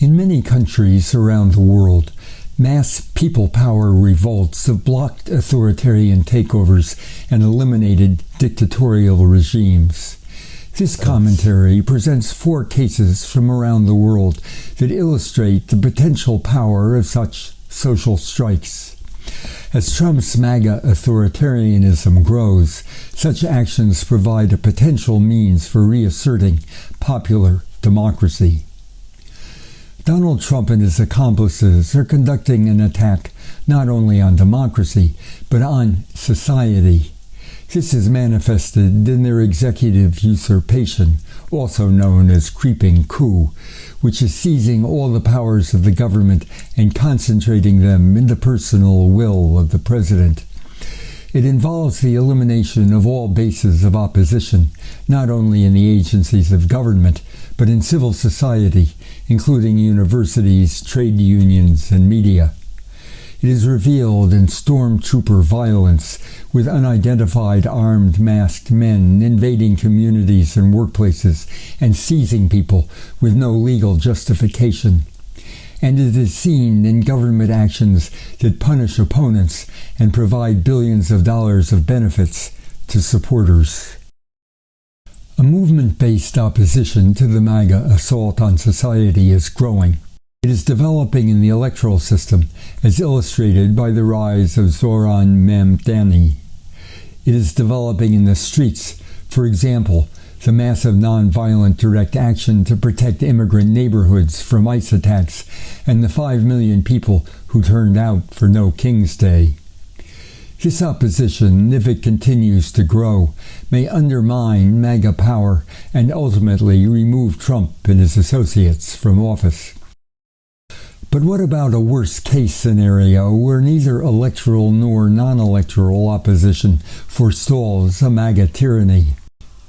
In many countries around the world, mass people power revolts have blocked authoritarian takeovers and eliminated dictatorial regimes. This commentary presents 4 cases from around the world that illustrate the potential power of such social strikes. As Trump's MAGA authoritarianism grows, such actions provide a potential means for reasserting popular democracy. Donald Trump and his accomplices are conducting an attack not only on democracy, but on society. This is manifested in their executive usurpation, also known as creeping coup, which is seizing all the powers of the government and concentrating them in the personal will of the president. It involves the elimination of all bases of opposition, not only in the agencies of government, but in civil society, including universities, trade unions, and media. It is revealed in stormtrooper violence, with unidentified armed masked men invading communities and workplaces and seizing people with no legal justification. And it is seen in government actions that punish opponents and provide billions of dollars of benefits to supporters. A movement-based opposition to the MAGA assault on society is growing. It is developing in the electoral system, as illustrated by the rise of Zoran Mamdani. It is developing in the streets, for example, the massive nonviolent direct action to protect immigrant neighborhoods from ICE attacks and the 5 million people who turned out for No King's Day. This opposition, if it continues to grow, may undermine MAGA power and ultimately remove Trump and his associates from office. But what about a worst-case scenario where neither electoral nor non-electoral opposition forestalls a MAGA tyranny?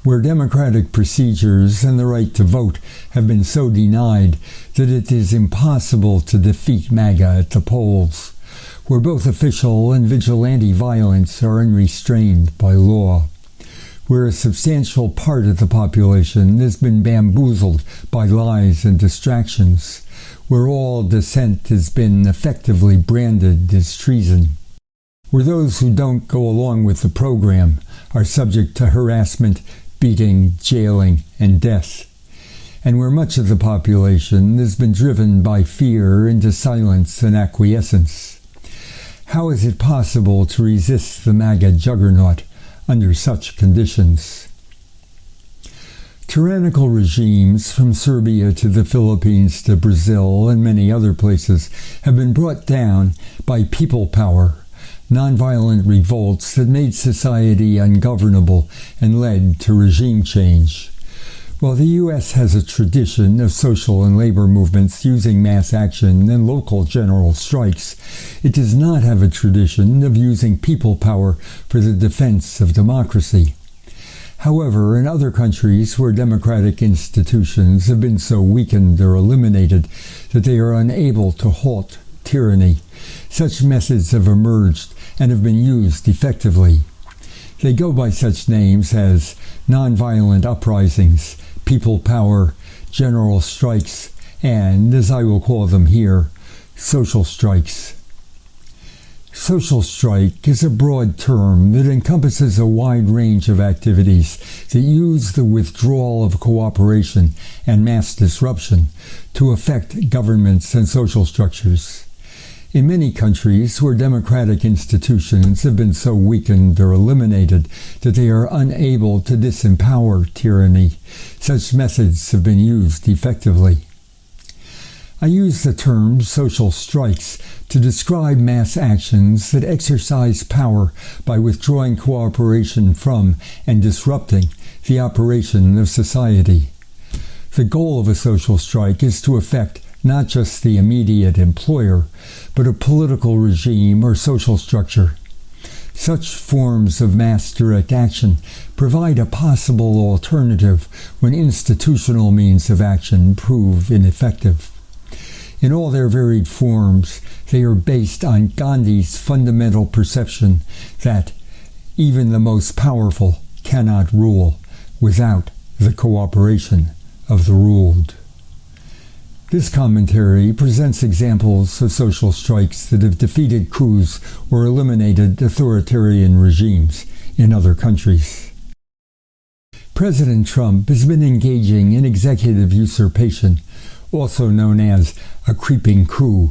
Where democratic procedures and the right to vote have been so denied that it is impossible to defeat MAGA at the polls, where both official and vigilante violence are unrestrained by law, where a substantial part of the population has been bamboozled by lies and distractions, where all dissent has been effectively branded as treason, where those who don't go along with the program are subject to harassment, beating, jailing, and death, and where much of the population has been driven by fear into silence and acquiescence. How is it possible to resist the MAGA juggernaut under such conditions? Tyrannical regimes from Serbia to the Philippines to Brazil and many other places have been brought down by people power, nonviolent revolts that made society ungovernable and led to regime change. While the U.S. has a tradition of social and labor movements using mass action and local general strikes, it does not have a tradition of using people power for the defense of democracy. However, in other countries where democratic institutions have been so weakened or eliminated that they are unable to halt tyranny, such methods have emerged and have been used effectively. They go by such names as nonviolent uprisings, people power, general strikes, and, as I will call them here, social strikes. Social strike is a broad term that encompasses a wide range of activities that use the withdrawal of cooperation and mass disruption to affect governments and social structures. In many countries where democratic institutions have been so weakened or eliminated that they are unable to disempower tyranny, such methods have been used effectively. I use the term social strikes to describe mass actions that exercise power by withdrawing cooperation from and disrupting the operation of society. The goal of a social strike is to affect not just the immediate employer, but a political regime or social structure. Such forms of mass direct action provide a possible alternative when institutional means of action prove ineffective. In all their varied forms, they are based on Gandhi's fundamental perception that even the most powerful cannot rule without the cooperation of the ruled. This commentary presents examples of social strikes that have defeated coups or eliminated authoritarian regimes in other countries. President Trump has been engaging in executive usurpation, also known as a creeping coup.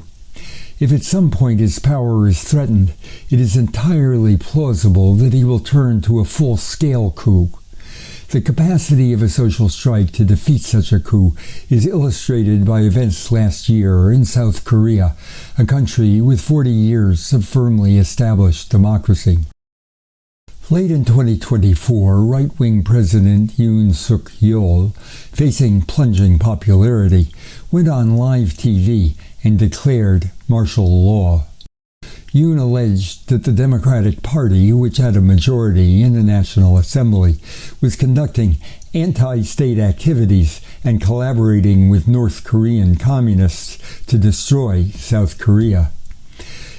If at some point his power is threatened, it is entirely plausible that he will turn to a full-scale coup. The capacity of a social strike to defeat such a coup is illustrated by events last year in South Korea, a country with 40 years of firmly established democracy. Late in 2024, right-wing President Yoon Suk-yeol, facing plunging popularity, went on live TV and declared martial law. Yoon alleged that the Democratic Party, which had a majority in the National Assembly, was conducting anti-state activities and collaborating with North Korean communists to destroy South Korea.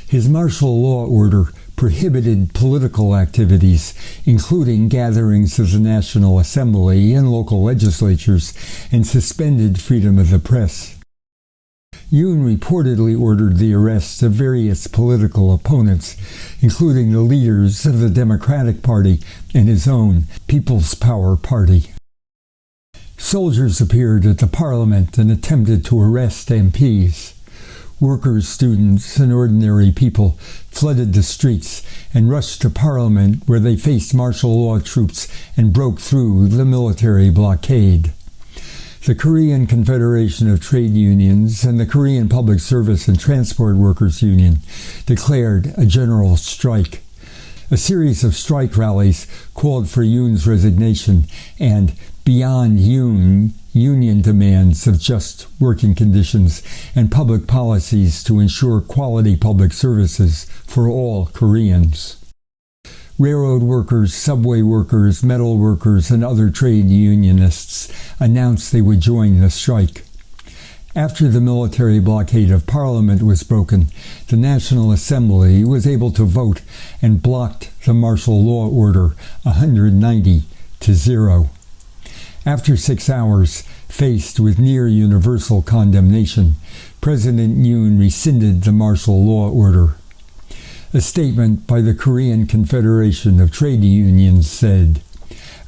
His martial law order prohibited political activities, including gatherings of the National Assembly and local legislatures, and suspended freedom of the press. Yoon reportedly ordered the arrest of various political opponents, including the leaders of the Democratic Party and his own People's Power Party. Soldiers appeared at the parliament and attempted to arrest MPs. Workers, students, and ordinary people flooded the streets and rushed to Parliament, where they faced martial law troops and broke through the military blockade. The Korean Confederation of Trade Unions and the Korean Public Service and Transport Workers Union declared a general strike. A series of strike rallies called for Yoon's resignation and, beyond Yoon, union demands of just working conditions and public policies to ensure quality public services for all Koreans. Railroad workers, subway workers, metal workers, and other trade unionists announced they would join the strike. After the military blockade of Parliament was broken, the National Assembly was able to vote and blocked the martial law order 190-0. After 6 hours, faced with near universal condemnation, President Yoon rescinded the martial law order. A statement by the Korean Confederation of Trade Unions said,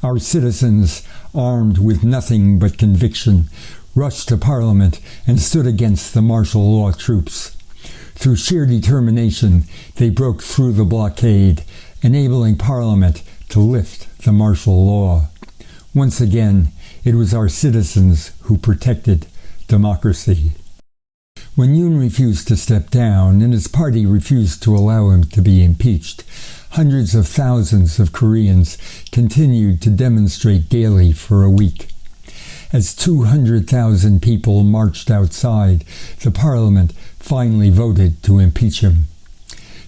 "Our citizens, armed with nothing but conviction, rushed to Parliament and stood against the martial law troops. Through sheer determination, they broke through the blockade, enabling Parliament to lift the martial law. Once again, it was our citizens who protected democracy." When Yoon refused to step down and his party refused to allow him to be impeached, hundreds of thousands of Koreans continued to demonstrate daily for a week. As 200,000 people marched outside, the parliament finally voted to impeach him.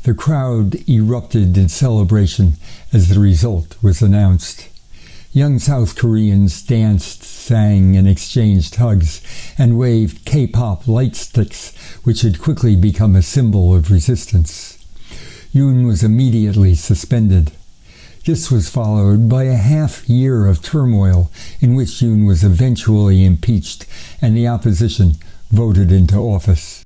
The crowd erupted in celebration as the result was announced. Young South Koreans danced, sang, and exchanged hugs, and waved K-pop light sticks, which had quickly become a symbol of resistance. Yoon was immediately suspended. This was followed by a half-year of turmoil in which Yoon was eventually impeached and the opposition voted into office.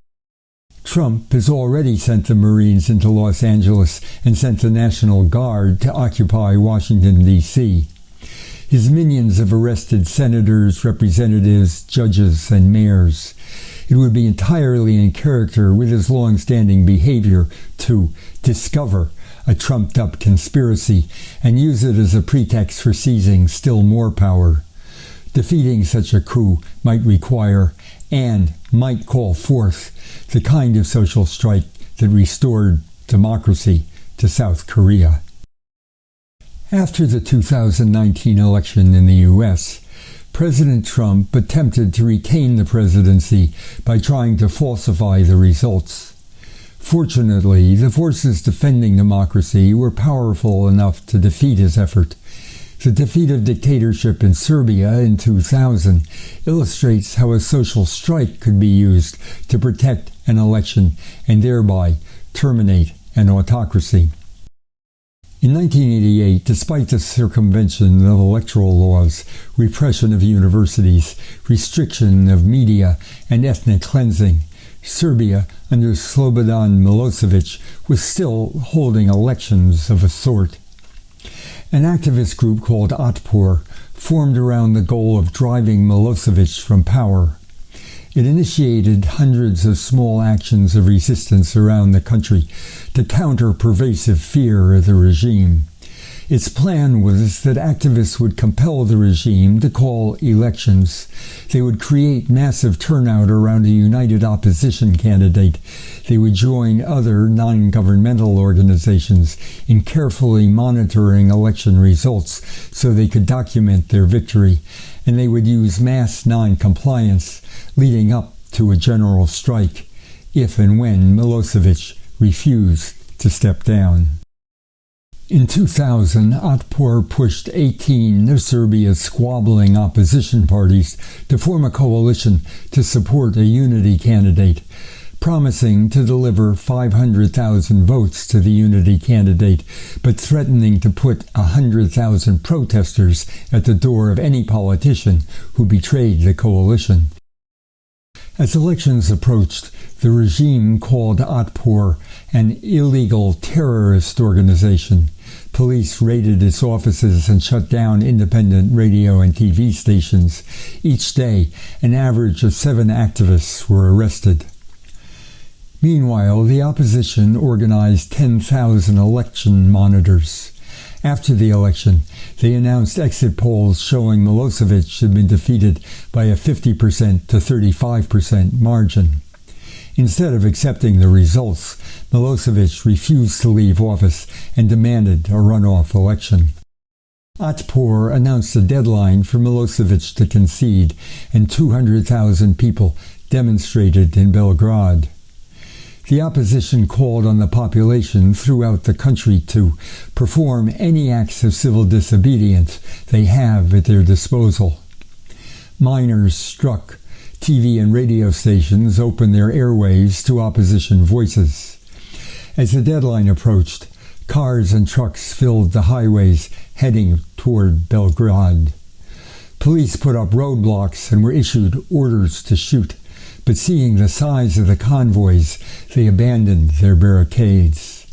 Trump has already sent the Marines into Los Angeles and sent the National Guard to occupy Washington, D.C. His minions have arrested senators, representatives, judges, and mayors. It would be entirely in character with his long-standing behavior to discover a trumped-up conspiracy and use it as a pretext for seizing still more power. Defeating such a coup might require and might call forth the kind of social strike that restored democracy to South Korea. After the 2019 election in the U.S., President Trump attempted to retain the presidency by trying to falsify the results. Fortunately, the forces defending democracy were powerful enough to defeat his effort. The defeat of dictatorship in Serbia in 2000 illustrates how a social strike could be used to protect an election and thereby terminate an autocracy. In 1988, despite the circumvention of electoral laws, repression of universities, restriction of media, and ethnic cleansing, Serbia, under Slobodan Milosevic, was still holding elections of a sort. An activist group called Otpor formed around the goal of driving Milosevic from power. It initiated hundreds of small actions of resistance around the country to counter pervasive fear of the regime. Its plan was that activists would compel the regime to call elections. They would create massive turnout around a united opposition candidate. They would join other non-governmental organizations in carefully monitoring election results so they could document their victory, and they would use mass non-compliance leading up to a general strike if and when Milosevic refused to step down. In 2000, Otpor pushed 18 of Serbia's squabbling opposition parties to form a coalition to support a unity candidate, promising to deliver 500,000 votes to the unity candidate, but threatening to put 100,000 protesters at the door of any politician who betrayed the coalition. As elections approached, the regime called Otpor an illegal terrorist organization. Police raided its offices and shut down independent radio and TV stations. Each day, an average of 7 activists were arrested. Meanwhile, the opposition organized 10,000 election monitors. After the election, they announced exit polls showing Milosevic had been defeated by a 50% to 35% margin. Instead of accepting the results, Milosevic refused to leave office and demanded a runoff election. Otpor announced a deadline for Milosevic to concede, and 200,000 people demonstrated in Belgrade. The opposition called on the population throughout the country to perform any acts of civil disobedience they have at their disposal. Miners struck. TV and radio stations opened their airwaves to opposition voices. As the deadline approached, cars and trucks filled the highways heading toward Belgrade. Police put up roadblocks and were issued orders to shoot, but seeing the size of the convoys, they abandoned their barricades.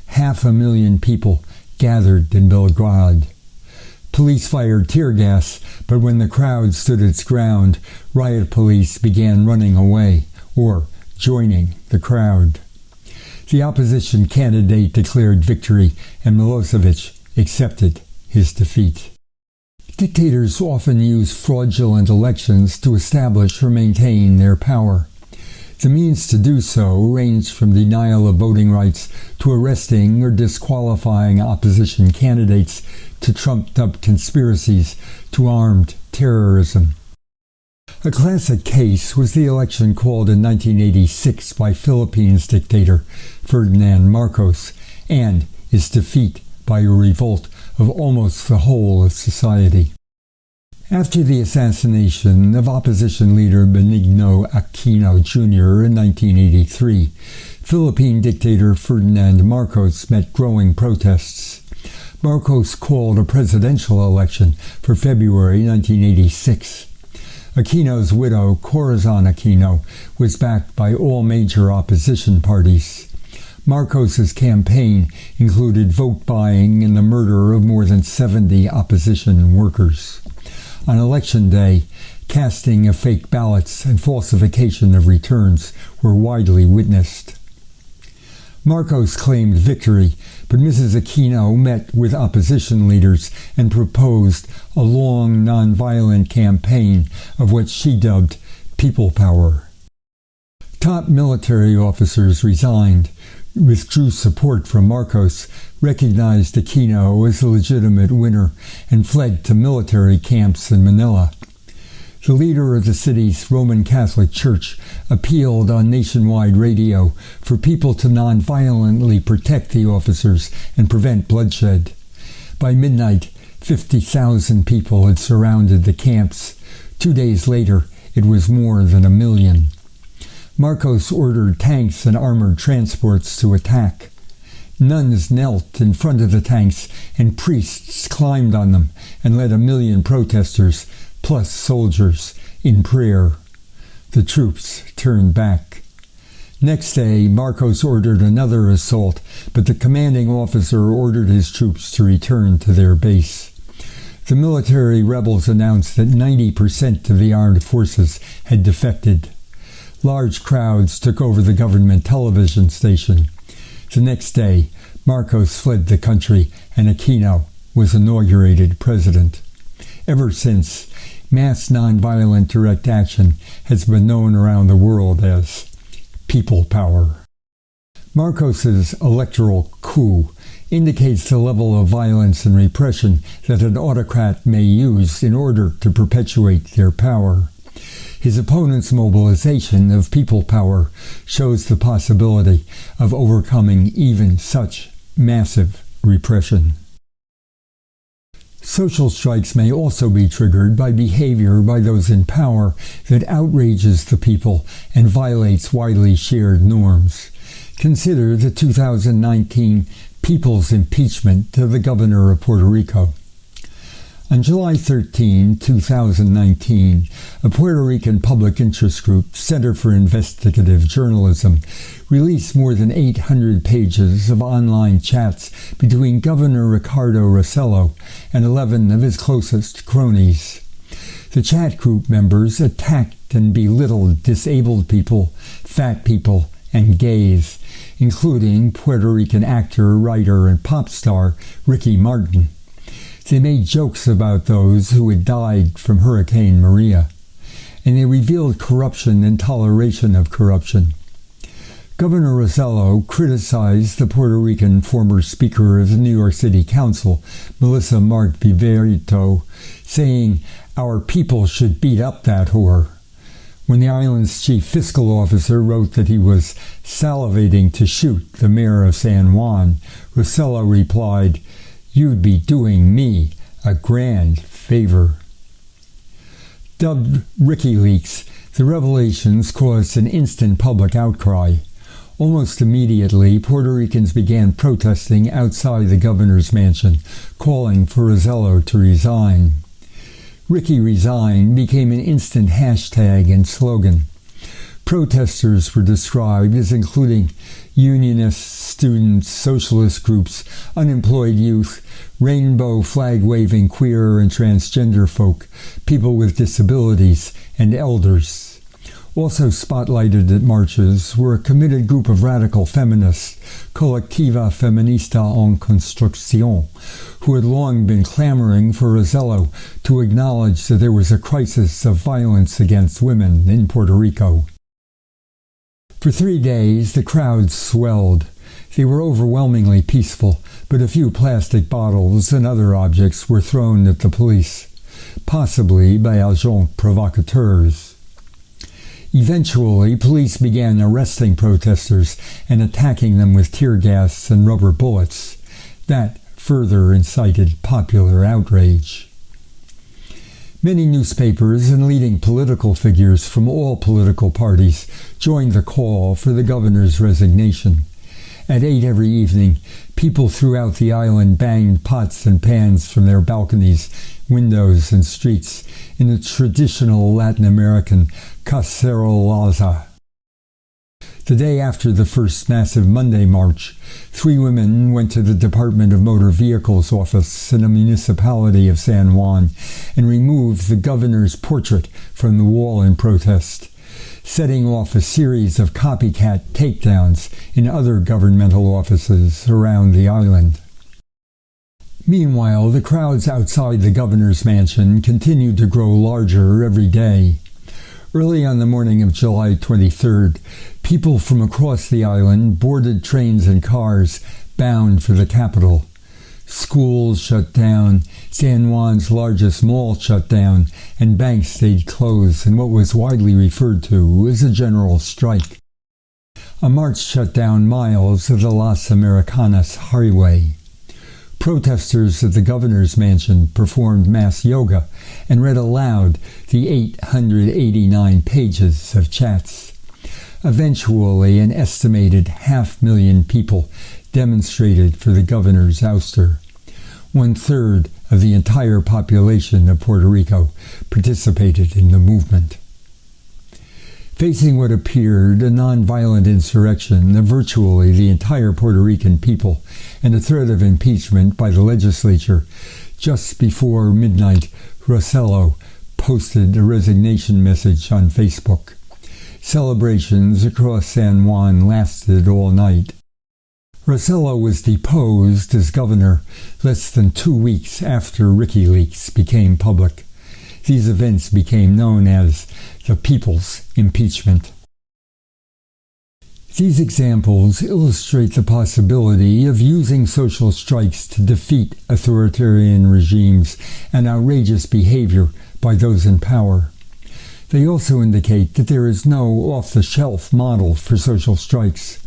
500,000 people gathered in Belgrade. Police fired tear gas, but when the crowd stood its ground, riot police began running away, or joining the crowd. The opposition candidate declared victory, and Milosevic accepted his defeat. Dictators often use fraudulent elections to establish or maintain their power. The means to do so range from denial of voting rights to arresting or disqualifying opposition candidates to trumped-up conspiracies to armed terrorism. A classic case was the election called in 1986 by Philippines dictator Ferdinand Marcos and its defeat by a revolt of almost the whole of society. After the assassination of opposition leader Benigno Aquino Jr. in 1983, Philippine dictator Ferdinand Marcos met growing protests. Marcos called a presidential election for February 1986. Aquino's widow, Corazon Aquino, was backed by all major opposition parties. Marcos's campaign included vote buying and the murder of more than 70 opposition workers. On election day, casting of fake ballots and falsification of returns were widely witnessed. Marcos claimed victory, but Mrs. Aquino met with opposition leaders and proposed a long, nonviolent campaign of what she dubbed people power. Top military officers resigned, withdrew support from Marcos, recognized Aquino as a legitimate winner, and fled to military camps in Manila. The leader of the city's Roman Catholic Church appealed on nationwide radio for people to nonviolently protect the officers and prevent bloodshed. By midnight, 50,000 people had surrounded the camps. 2 days later, it was more than 1 million. Marcos ordered tanks and armored transports to attack. Nuns knelt in front of the tanks, and priests climbed on them and led 1 million protesters, plus soldiers, in prayer. The troops turned back. Next day, Marcos ordered another assault, but the commanding officer ordered his troops to return to their base. The military rebels announced that 90% of the armed forces had defected. Large crowds took over the government television station. The next day, Marcos fled the country and Aquino was inaugurated president. Ever since, mass nonviolent direct action has been known around the world as people power. Marcos's electoral coup indicates the level of violence and repression that an autocrat may use in order to perpetuate their power. His opponent's mobilization of people power shows the possibility of overcoming even such massive repression. Social strikes may also be triggered by behavior by those in power that outrages the people and violates widely shared norms. Consider the 2019 people's impeachment of the governor of Puerto Rico. On July 13, 2019, a Puerto Rican public interest group, Center for Investigative Journalism, released more than 800 pages of online chats between Governor Ricardo Rossello and 11 of his closest cronies. The chat group members attacked and belittled disabled people, fat people, and gays, including Puerto Rican actor, writer, and pop star Ricky Martin. They made jokes about those who had died from Hurricane Maria, and they revealed corruption and toleration of corruption. Governor Rossello criticized the Puerto Rican former Speaker of the New York City Council, Melissa Mark Viverito, saying, "Our people should beat up that whore." When the island's chief fiscal officer wrote that he was salivating to shoot the mayor of San Juan, Rossello replied, "You'd be doing me a grand favor." Dubbed WikiLeaks, the revelations caused an instant public outcry. Almost immediately, Puerto Ricans began protesting outside the governor's mansion, calling for Rossello to resign. Ricky Resign became an instant hashtag and slogan. Protesters were described as including unionists, students, socialist groups, unemployed youth, rainbow flag-waving queer and transgender folk, people with disabilities, and elders. Also spotlighted at marches were a committed group of radical feminists, Colectiva Feminista en Construcción, who had long been clamoring for Rossello to acknowledge that there was a crisis of violence against women in Puerto Rico. For 3 days, the crowds swelled. They were overwhelmingly peaceful, but a few plastic bottles and other objects were thrown at the police, possibly by agents provocateurs. Eventually, police began arresting protesters and attacking them with tear gas and rubber bullets. That further incited popular outrage. Many newspapers and leading political figures from all political parties joined the call for the governor's resignation. At 8 every evening, people throughout the island banged pots and pans from their balconies, windows, and streets in the traditional Latin American cacerolaza. The day after the first massive Monday march, 3 women went to the Department of Motor Vehicles office in a municipality of San Juan and removed the governor's portrait from the wall in protest, setting off a series of copycat takedowns in other governmental offices around the island. Meanwhile, the crowds outside the governor's mansion continued to grow larger every day. Early on the morning of July 23rd, people from across the island boarded trains and cars bound for the capital. Schools shut down, San Juan's largest mall shut down, and banks stayed closed in what was widely referred to as a general strike. A march shut down miles of the Las Americanas highway. Protesters at the governor's mansion performed mass yoga and read aloud the 889 pages of chats. Eventually, an estimated 500,000 people demonstrated for the governor's ouster. 1/3 of the entire population of Puerto Rico participated in the movement. Facing what appeared a nonviolent insurrection of virtually the entire Puerto Rican people and a threat of impeachment by the legislature, just before midnight, Rossello posted a resignation message on Facebook. Celebrations across San Juan lasted all night. Rossello was deposed as governor less than 2 weeks after WikiLeaks became public. These events became known as the People's Impeachment. These examples illustrate the possibility of using social strikes to defeat authoritarian regimes and outrageous behavior by those in power. They also indicate that there is no off-the-shelf model for social strikes.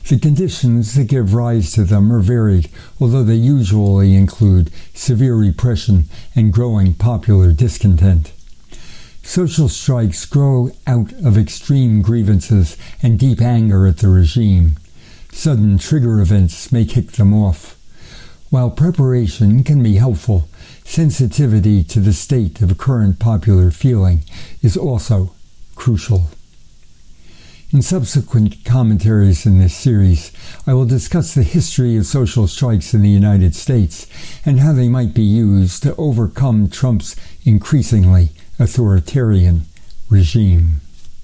The conditions that give rise to them are varied, although they usually include severe repression and growing popular discontent. Social strikes grow out of extreme grievances and deep anger at the regime. Sudden trigger events may kick them off. While preparation can be helpful, sensitivity to the state of current popular feeling is also crucial. In subsequent commentaries in this series, I will discuss the history of social strikes in the United States and how they might be used to overcome Trump's increasingly authoritarian regime.